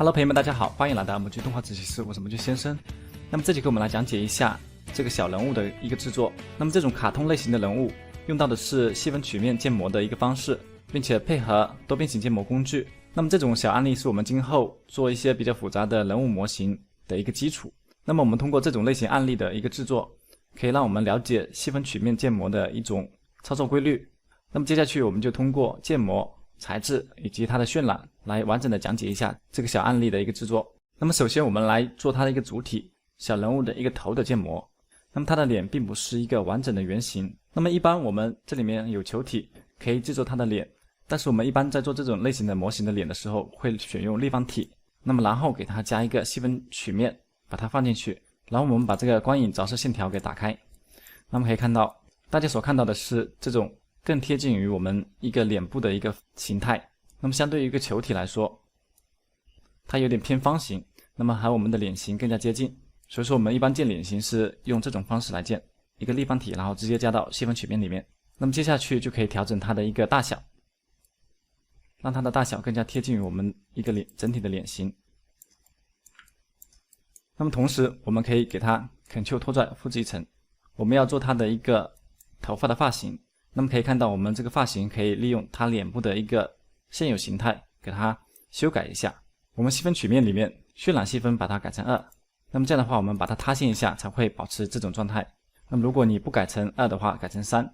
Hello， 朋友们，大家好，欢迎来到模具动画仔细师，我是模具先生。那么这节课我们来讲解一下这个小人物的一个制作。那么这种卡通类型的人物用到的是细分曲面建模的一个方式，并且配合多边形建模工具。那么这种小案例是我们今后做一些比较复杂的人物模型的一个基础。那么我们通过这种类型案例的一个制作，可以让我们了解细分曲面建模的一种操作规律。那么接下去我们就通过建模、材质以及它的渲染来完整的讲解一下这个小案例的一个制作。那么首先我们来做它的一个主体小人物的一个头的建模。那么它的脸并不是一个完整的圆形，那么一般我们这里面有球体可以制作它的脸，但是我们一般在做这种类型的模型的脸的时候会选用立方体，那么然后给它加一个细分曲面把它放进去，然后我们把这个光影着色线条给打开。那么可以看到大家所看到的是这种更贴近于我们一个脸部的一个形态。那么相对于一个球体来说，它有点偏方形，那么和我们的脸型更加接近，所以说我们一般建脸型是用这种方式来建一个立方体，然后直接加到细分曲面里面。那么接下去就可以调整它的一个大小，让它的大小更加贴近于我们一个整体的脸型。那么同时我们可以给它 Ctrl 拖拽复制一层，我们要做它的一个头发的发型。那么可以看到我们这个发型可以利用它脸部的一个现有形态给它修改一下。我们细分曲面里面渲染细分把它改成2，那么这样的话我们把它塌陷一下才会保持这种状态。那么如果你不改成2的话，改成3，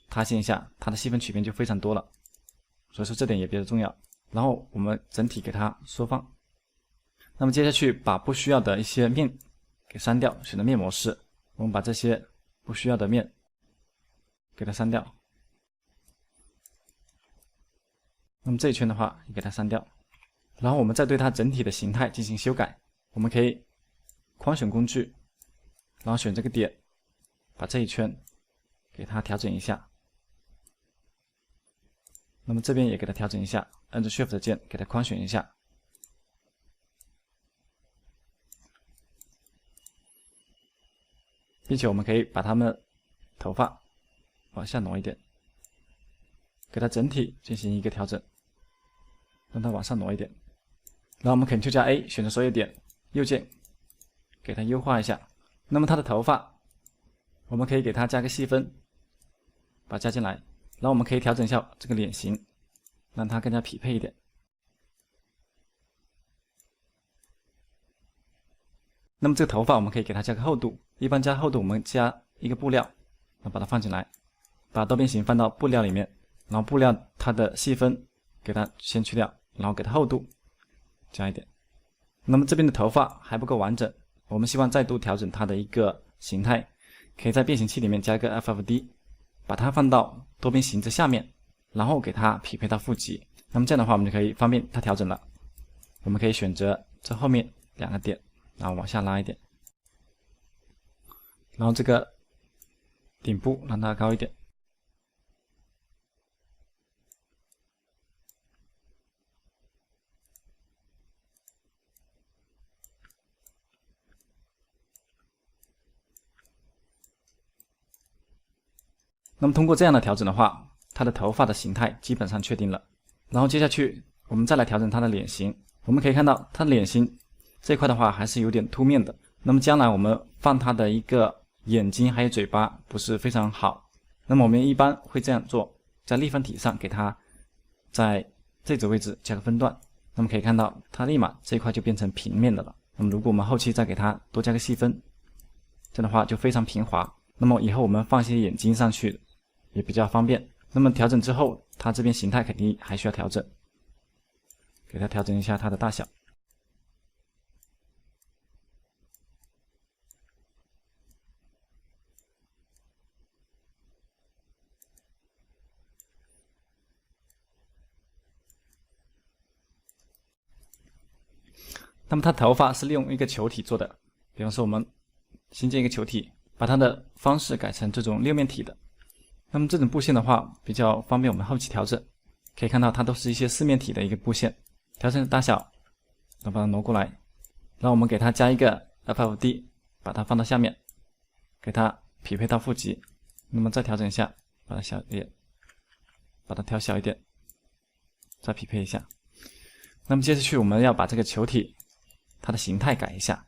塌陷一下它的细分曲面就非常多了，所以说这点也比较重要。然后我们整体给它缩放。那么接下去把不需要的一些面给删掉，选择面模式，我们把这些不需要的面给它删掉。那么这一圈的话也给它删掉，然后我们再对它整体的形态进行修改。我们可以框选工具，然后选这个点，把这一圈给它调整一下。那么这边也给它调整一下，按着 Shift 键给它框选一下。并且我们可以把它们头发往下挪一点，给它整体进行一个调整，让它往上挪一点。然后我们 Ctrl 加 A 选择所有点，右键给它优化一下。那么它的头发我们可以给它加个细分，把它加进来。然后我们可以调整一下这个脸型，让它更加匹配一点。那么这个头发我们可以给它加个厚度，一般加厚度我们加一个布料，然后把它放进来，把多边形放到布料里面，然后布料它的细分给它先去掉，然后给它厚度加一点。那么这边的头发还不够完整，我们希望再度调整它的一个形态，可以在变形器里面加一个 FFD， 把它放到多边形这下面，然后给它匹配到负极。那么这样的话我们就可以方便它调整了。我们可以选择这后面2个点，然后往下拉一点，然后这个顶部让它高一点。那么通过这样的调整的话，它的头发的形态基本上确定了。然后接下去我们再来调整它的脸型。我们可以看到它的脸型这一块的话还是有点凸面的，那么将来我们放它的一个眼睛还有嘴巴不是非常好，那么我们一般会这样做，在立方体上给它在这个位置加个分段，那么可以看到它立马这一块就变成平面的了。那么如果我们后期再给它多加个细分，这样的话就非常平滑，那么以后我们放一些眼睛上去也比较方便。那么调整之后它这边形态肯定还需要调整，给它调整一下它的大小。那么它头发是利用一个球体做的，比方说我们新建一个球体，把它的方式改成这种6面体的。那么这种布线的话比较方便我们后期调整，可以看到它都是一些4面体的一个布线。调整大小，然后把它挪过来，然后我们给它加一个 FFD， 把它放到下面，给它匹配到负极。那么再调整一下，把它小一点，把它调小一点，再匹配一下。那么接下去我们要把这个球体它的形态改一下，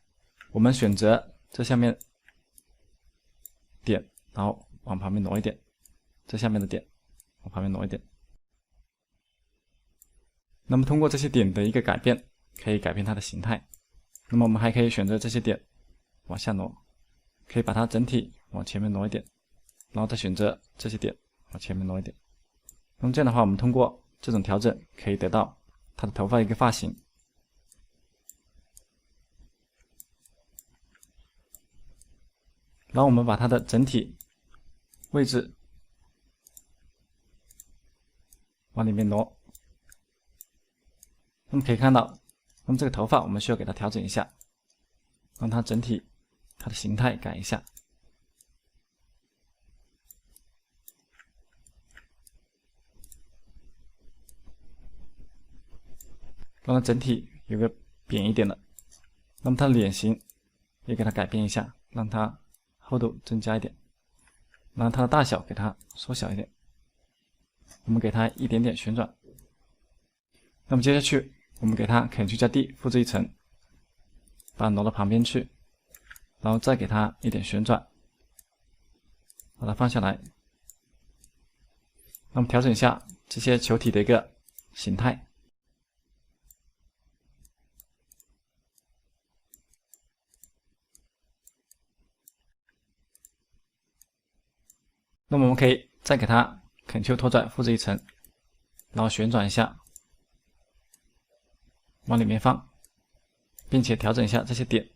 我们选择这下面点，然后往旁边挪一点，这下面的点往旁边挪一点。那么通过这些点的一个改变，可以改变它的形态。那么我们还可以选择这些点往下挪，可以把它整体往前面挪一点，然后再选择这些点往前面挪一点。那么这样的话，我们通过这种调整可以得到它的头发一个发型。然后我们把它的整体位置往里面挪。那么可以看到，那么这个头发我们需要给它调整一下，让它整体它的形态改一下。让它整体有个扁一点的。那么它的脸型也给它改变一下，让它厚度增加一点，然后它的大小给它缩小一点。我们给它一点点旋转。那么接下去我们给它 Ctrl 加 D 复制一层，把它挪到旁边去，然后再给它一点旋转，把它放下来。那么调整一下这些球体的一个形态。那么我们可以再给它 Ctrl 拖拽复制一层，然后旋转一下，往里面放，并且调整一下这些点。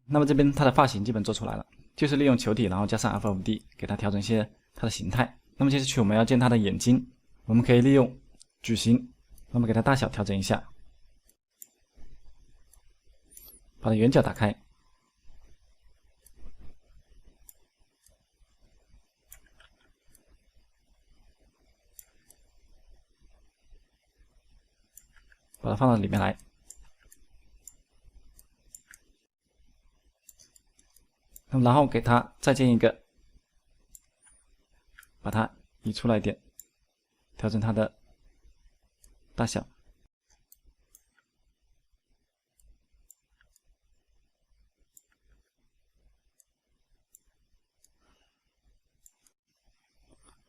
那么这边它的发型基本做出来了，就是利用球体，然后加上 FFD 给它调整一些它的形态。那么接下去我们要建它的眼睛，我们可以利用矩形，那么给它大小调整一下，把它圆角打开，把它放到里面来。那么然后给它再建一个，把它移出来一点，调整它的大小。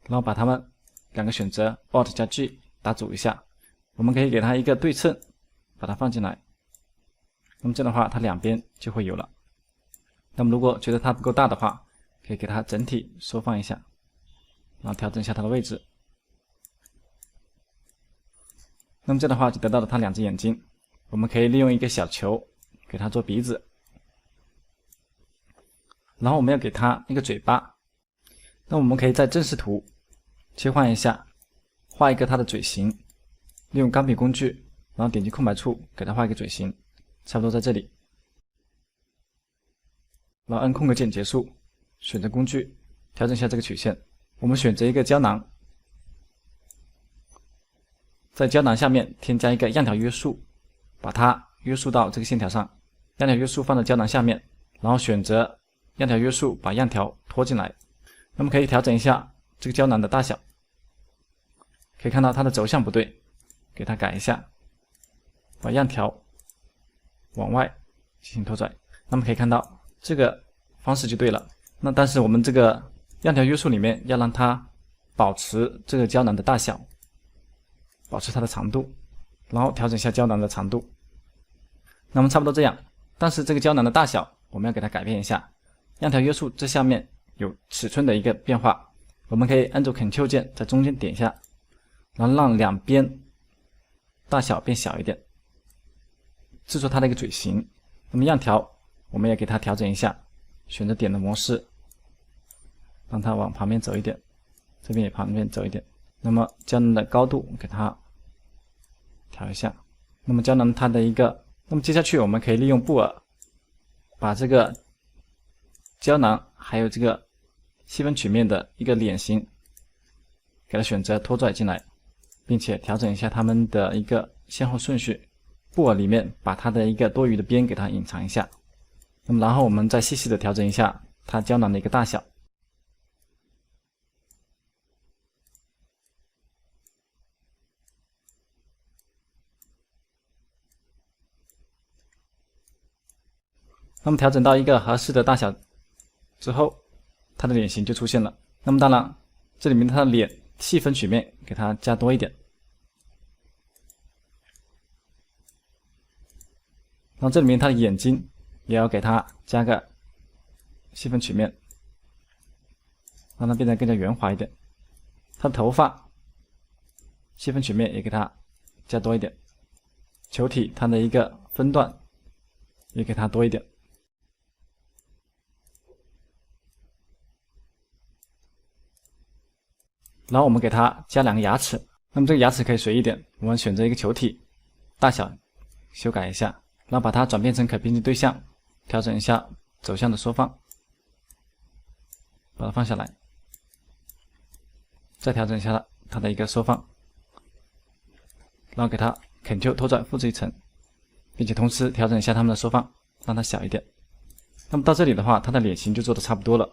然后把它们两个选择 Alt 加 G 打组一下，我们可以给它一个对称，把它放进来。那么这样的话，它两边就会有了。那么如果觉得它不够大的话，可以给它整体缩放一下，然后调整一下它的位置。那么这样的话就得到了它两只眼睛。我们可以利用一个小球给它做鼻子，然后我们要给它一个嘴巴。那我们可以在正视图切换一下，画一个它的嘴型，利用钢笔工具，然后点击空白处给它画一个嘴型，差不多在这里。然后按空格键结束，选择工具，调整一下这个曲线。我们选择一个胶囊，在胶囊下面添加一个样条约束，把它约束到这个线条上。样条约束放在胶囊下面，然后选择样条约束，把样条拖进来。那么可以调整一下这个胶囊的大小，可以看到它的轴向不对，给它改一下，把样条往外进行拖拽。那么可以看到这个方式就对了。那但是我们这个样条约束里面要让它保持这个胶囊的大小，保持它的长度，然后调整一下胶囊的长度。那么差不多这样，但是这个胶囊的大小我们要给它改变一下。样条约束这下面有尺寸的一个变化，我们可以按住 Ctrl 键在中间点一下，然后让两边大小变小一点，制作它的一个嘴型。那么样条我们也给它调整一下，选择点的模式，让它往旁边走一点，这边也旁边走一点。那么胶囊的高度给它调一下。那么胶囊它的一个，那么接下去我们可以利用布偶，把这个胶囊还有这个细分曲面的一个脸型给它选择拖拽进来，并且调整一下它们的一个先后顺序。布偶里面把它的一个多余的边给它隐藏一下。那么然后我们再细细的调整一下它胶囊的一个大小。那么调整到一个合适的大小之后，它的脸型就出现了。那么当然，这里面它的脸细分曲面给它加多一点，然后这里面它的眼睛也要给它加个细分曲面，让它变得更加圆滑一点。它的头发细分曲面也给它加多一点，球体它的一个分段也给它多一点。然后我们给它加2个牙齿，那么这个牙齿可以随意点，我们选择一个球体大小修改一下，然后把它转变成可编辑对象，调整一下走向的缩放，把它放下来，再调整一下它的一个缩放，然后给它 Ctrl 拖拽复制一层，并且同时调整一下它们的缩放，让它小一点。那么到这里的话，它的脸型就做的差不多了。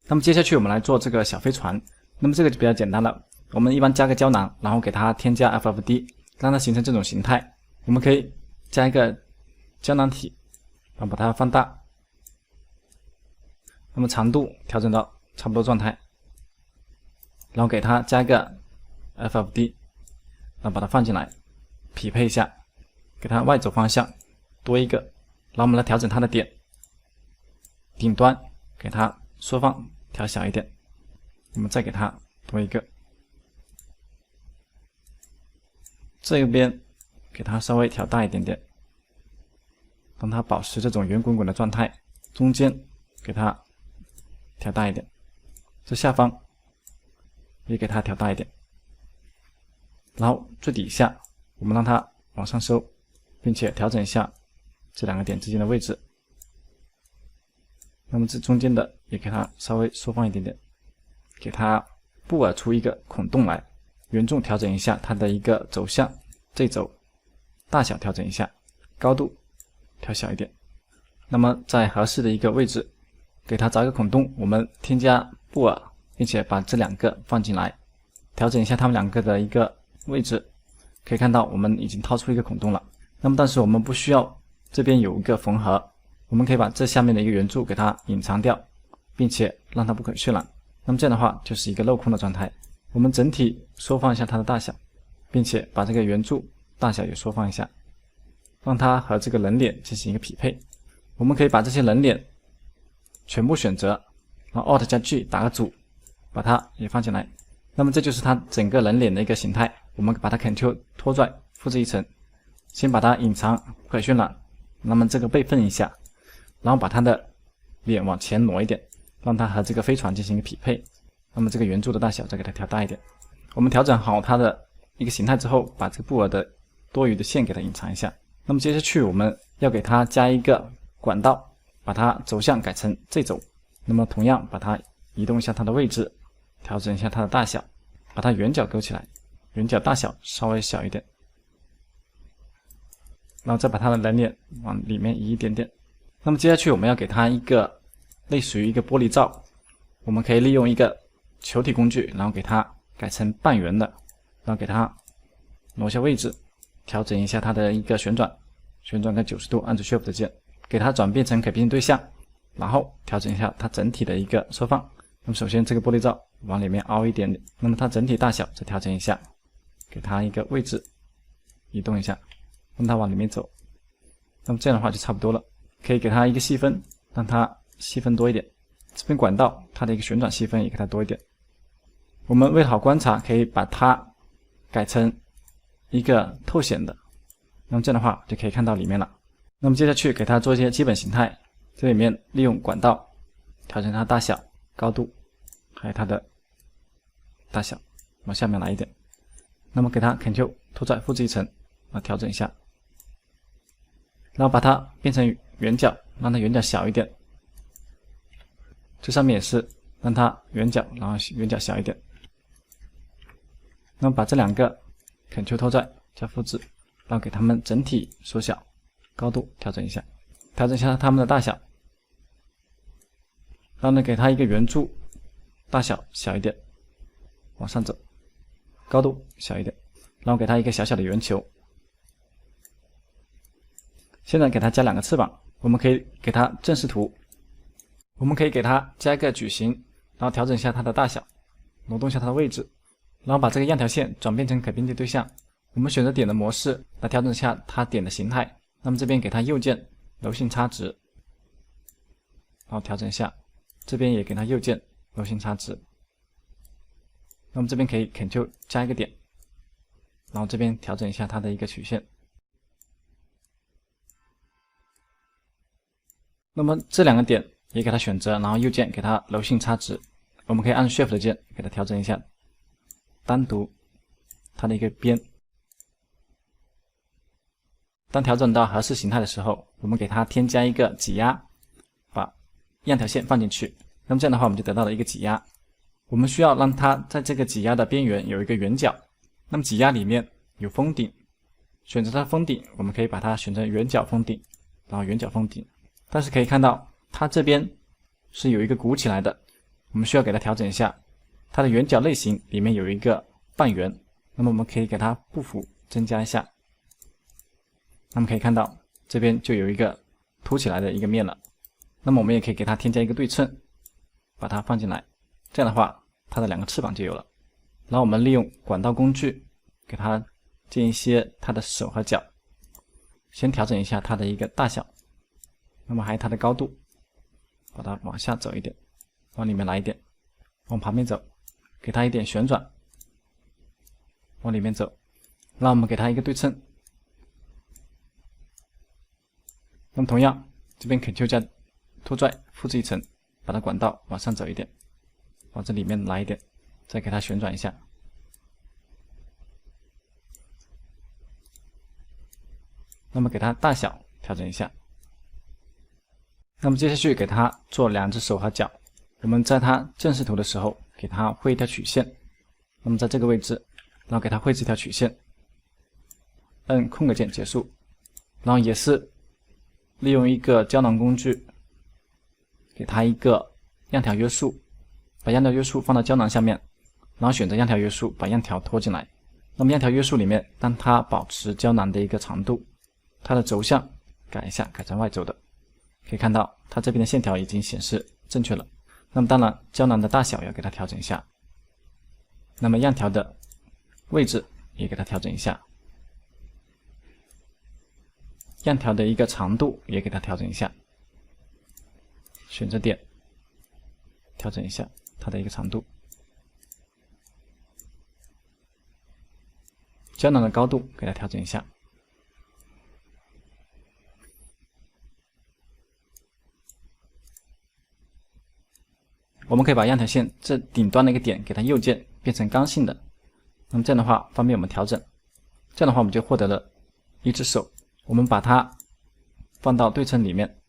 那么接下去我们来做这个小飞船。那么这个就比较简单了，我们一般加个胶囊，然后给它添加 FFD， 让它形成这种形态。我们可以加一个胶囊体，然后把它放大，那么长度调整到差不多状态，然后给它加一个 FFD， 然后把它放进来，匹配一下，给它外走方向多一个，然后我们来调整它的点，顶端给它缩放调小一点。我们再给它多一个，这边给它稍微调大一点点，让它保持这种圆滚滚的状态。中间给它调大一点，这下方也给它调大一点，然后最底下我们让它往上收，并且调整一下这2个点之间的位置。那么这中间的也给它稍微缩放一点点。给它布尔出一个孔洞来，圆重调整一下它的一个走向，这轴大小调整一下，高度调小一点。那么在合适的一个位置给它凿一个孔洞，我们添加布尔，并且把这2个放进来，调整一下它们2个的一个位置。可以看到我们已经掏出一个孔洞了。那么但是我们不需要这边有一个缝合，我们可以把这下面的一个圆柱给它隐藏掉，并且让它不可渲染。那么这样的话就是一个镂空的状态。我们整体缩放一下它的大小，并且把这个圆柱大小也缩放一下，让它和这个人脸进行一个匹配。我们可以把这些人脸全部选择，然后 Alt 加 G 打个组，把它也放进来。那么这就是它整个人脸的一个形态。我们把它 Ctrl 拖拽复制一层，先把它隐藏不可渲染，那么这个备份一下，然后把它的脸往前挪一点，让它和这个飞船进行一个匹配。那么这个圆柱的大小再给它调大一点。我们调整好它的一个形态之后，把这个布尔的多余的线给它隐藏一下。那么接下去我们要给它加一个管道，把它走向改成这轴。那么同样把它移动一下它的位置，调整一下它的大小，把它圆角勾起来，圆角大小稍微小一点，然后再把它的人脸往里面移一点点。那么接下去我们要给它一个类似于一个玻璃罩，我们可以利用一个球体工具，然后给它改成半圆的，然后给它挪下位置，调整一下它的一个旋转个90度，按住 Shift 键给它转变成可编辑对象，然后调整一下它整体的一个缩放。那么首先这个玻璃罩往里面凹一点点，那么它整体大小再调整一下，给它一个位置移动一下，让它往里面走。那么这样的话就差不多了，可以给它一个细分，让它细分多一点。这边管道它的一个旋转细分也给它多一点。我们为了好观察，可以把它改成一个透显的，那么这样的话就可以看到里面了。那么接下去给它做一些基本形态，这里面利用管道调整它的大小、高度，还有它的大小往下面来一点。那么给它 Ctrl 拖拽复制一层，调整一下，然后把它变成圆角，让它圆角小一点。这上面也是让它圆角，然后圆角小一点。那么把这2个 Ctrl 拖拽加复制，然后给它们整体缩小，高度调整一下，调整一下它们的大小，然后呢给它一个圆柱，大小小一点，往上走，高度小一点，然后给它一个小小的圆球。现在给它加2个翅膀，我们可以给它正视图，我们可以给它加一个矩形，然后调整一下它的大小，挪动一下它的位置，然后把这个样条线转变成可编辑对象。我们选择点的模式来调整一下它点的形态。那么这边给它右键柔性差值，然后调整一下，这边也给它右键柔性差值。那么这边可以 Ctrl 加一个点，然后这边调整一下它的一个曲线。那么这2个点也给它选择，然后右键给它柔性差值，我们可以按 Shift 键给它调整一下，单独它的一个边。当调整到合适形态的时候，我们给它添加一个挤压，把样条线放进去。那么这样的话，我们就得到了一个挤压。我们需要让它在这个挤压的边缘有一个圆角。那么挤压里面有封顶，选择它的封顶，我们可以把它选成圆角封顶，然后圆角封顶。但是可以看到它这边是有一个鼓起来的，我们需要给它调整一下。它的圆角类型里面有一个半圆，那么我们可以给它步幅增加一下。那么可以看到这边就有一个凸起来的一个面了。那么我们也可以给它添加一个对称，把它放进来，这样的话它的2个翅膀就有了。然后我们利用管道工具给它建一些它的手和脚，先调整一下它的一个大小，那么还有它的高度，把它往下走一点，往里面来一点，往旁边走，给它一点旋转，往里面走，让我们给它一个对称。那么同样这边 Ctrl 加拖拽复制一层，把它管道往上走一点，往这里面来一点，再给它旋转一下。那么给它大小调整一下。那么接下去给它做2只手和脚，我们在它正视图的时候给它绘一条曲线。那么在这个位置，然后给它绘制一条曲线，按空格键结束。然后也是利用一个胶囊工具，给它一个样条约束，把样条约束放到胶囊下面，然后选择样条约束，把样条拖进来。那么样条约束里面，让它保持胶囊的一个长度，它的轴向改一下，改成外轴的。可以看到它这边的线条已经显示正确了。那么当然胶囊的大小要给它调整一下，那么样条的位置也给它调整一下，样条的一个长度也给它调整一下，选择点调整一下它的一个长度，胶囊的高度给它调整一下。我们可以把样条线这顶端的一个点给它右键变成刚性的，那么这样的话方便我们调整。这样的话我们就获得了一只手，我们把它放到对称里面。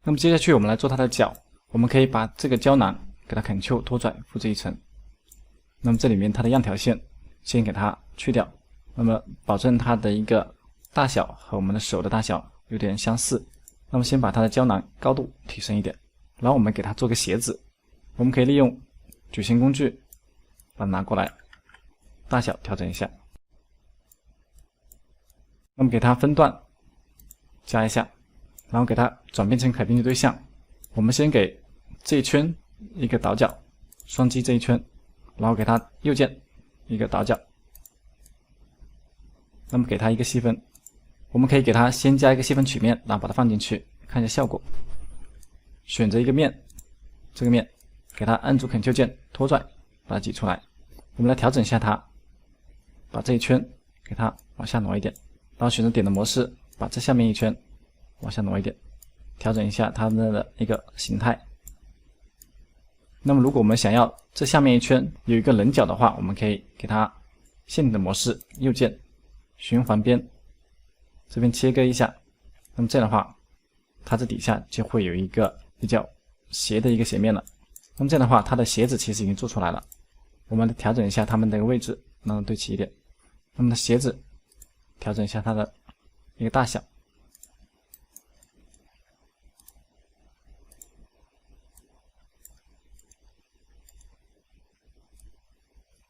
那么接下去我们来做它的脚，我们可以把这个胶囊给它 Ctrl 拖拽复制一层，那么这里面它的样条线先给它去掉，那么保证它的一个大小和我们的手的大小有点相似。那么先把它的胶囊高度提升一点，然后我们给它做个鞋子，我们可以利用矩形工具把它拿过来，大小调整一下，那么给它分段加一下，然后给它转变成可编辑对象。我们先给这一圈一个倒角，双击这一圈，然后给它右键一个倒角，那么给它一个细分，我们可以给它先加一个细分曲面，然后把它放进去看一下效果。选择一个面，这个面给它按住 Ctrl 键拖拽把它挤出来，我们来调整一下它，把这一圈给它往下挪一点，然后选择点的模式，把这下面一圈往下挪一点，调整一下它们的一个形态。那么如果我们想要这下面一圈有一个棱角的话，我们可以给它线体的模式，右键循环边，这边切割一下，那么这样的话它这底下就会有一个比较斜的一个斜面了。那么这样的话它的鞋子其实已经做出来了，我们调整一下它们的位置，让它对齐一点。那么的鞋子调整一下它的一个大小，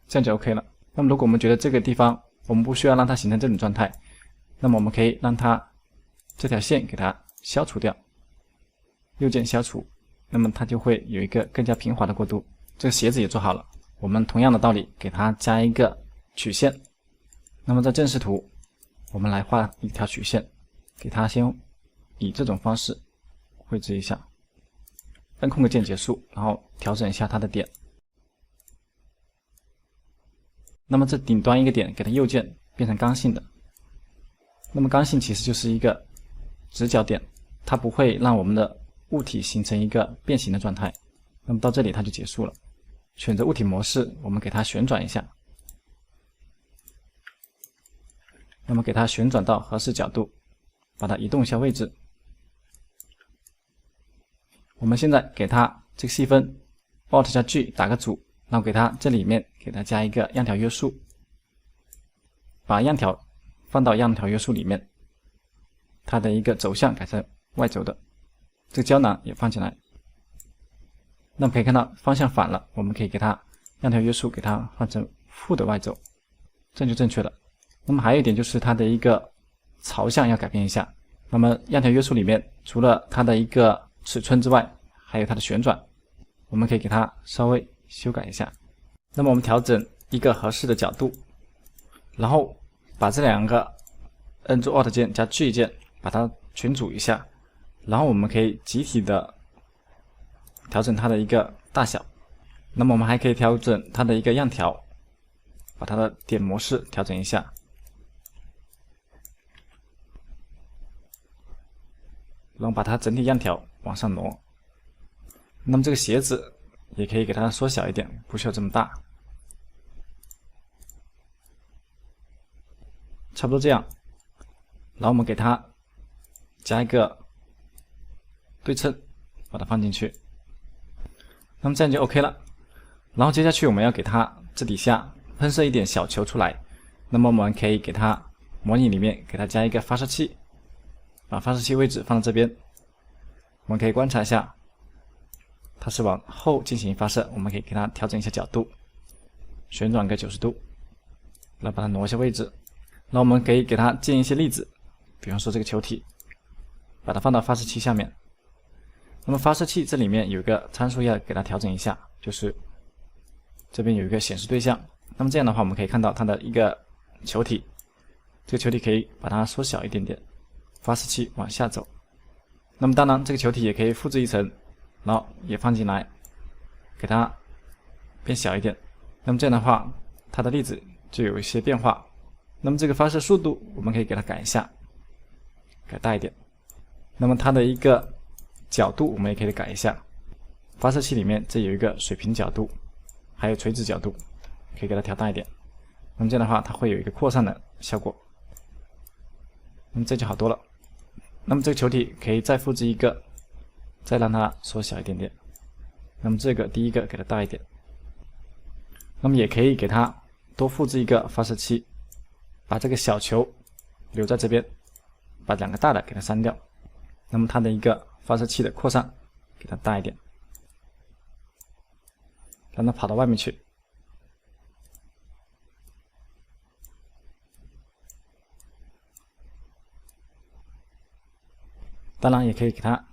这样就 OK 了。那么如果我们觉得这个地方我们不需要让它形成这种状态，那么我们可以让它这条线给它消除掉，右键消除，那么它就会有一个更加平滑的过渡。这个鞋子也做好了，我们同样的道理给它加一个曲线。那么在正视图我们来画一条曲线，给它先以这种方式绘制一下，按空格键结束，然后调整一下它的点。那么这顶端一个点给它右键变成刚性的，那么刚性其实就是一个直角点，它不会让我们的物体形成一个变形的状态。那么到这里它就结束了。选择物体模式，我们给它旋转一下，那么给它旋转到合适角度，把它移动一下位置。我们现在给它这个细分 Alt 加 G 打个组，然后给它这里面给它加一个样条约束，把样条放到样条约束里面，它的一个走向改成 Y 轴的，这个胶囊也放进来。那么可以看到方向反了，我们可以给它样条约束给它换成负的 Y 轴，这样就正确了。那么还有一点就是它的一个朝向要改变一下。那么样条约束里面除了它的一个尺寸之外，还有它的旋转，我们可以给它稍微修改一下。那么我们调整一个合适的角度，然后把这两个摁住 Alt 键加 G 键把它群组一下，然后我们可以集体的调整它的一个大小。那么我们还可以调整它的一个样条，把它的点模式调整一下，然后把它整体样条往上挪。那么这个鞋子也可以给它缩小一点，不需要这么大，差不多这样。然后我们给它加一个对称，把它放进去。那么这样就 OK 了。然后接下去我们要给它这底下喷射一点小球出来，那么我们可以给它模拟里面给它加一个发射器，把发射器位置放到这边。我们可以观察一下，它是往后进行发射，我们可以给它调整一下角度，旋转个90度，来把它挪一下位置。那我们可以给它建一些例子，比方说这个球体，把它放到发射器下面。那么发射器这里面有一个参数要给它调整一下，就是这边有一个显示对象。那么这样的话，我们可以看到它的一个球体，这个球体可以把它缩小一点点，发射器往下走。那么当然这个球体也可以复制一层，然后也放进来，给它变小一点。那么这样的话，它的粒子就有一些变化。那么这个发射速度我们可以给它改一下，改大一点。那么它的一个角度我们也可以改一下，发射器里面这有一个水平角度，还有垂直角度，可以给它调大一点。那么这样的话，它会有一个扩散的效果。那么这就好多了。那么这个球体可以再复制一个，再让它缩小一点点。那么这个第一个给它大一点。那么也可以给它多复制一个发射器，把这个小球留在这边，把两个大的给它删掉。那么它的一个发射器的扩散给它大一点，让它跑到外面去。当然也可以给它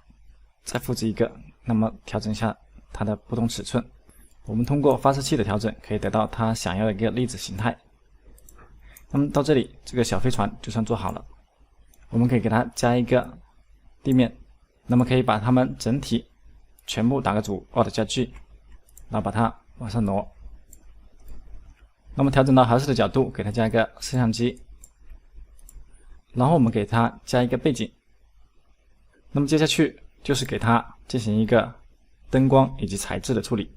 再复制一个，那么调整一下它的不同尺寸。我们通过发射器的调整，可以得到它想要的一个粒子形态。那么到这里，这个小飞船就算做好了。我们可以给它加一个地面，那么可以把它们整体全部打个组 ，Alt 加 G， 然后把它往上挪。那么调整到合适的角度，给它加一个摄像机，然后我们给它加一个背景。那么接下去就是给它进行一个灯光以及材质的处理。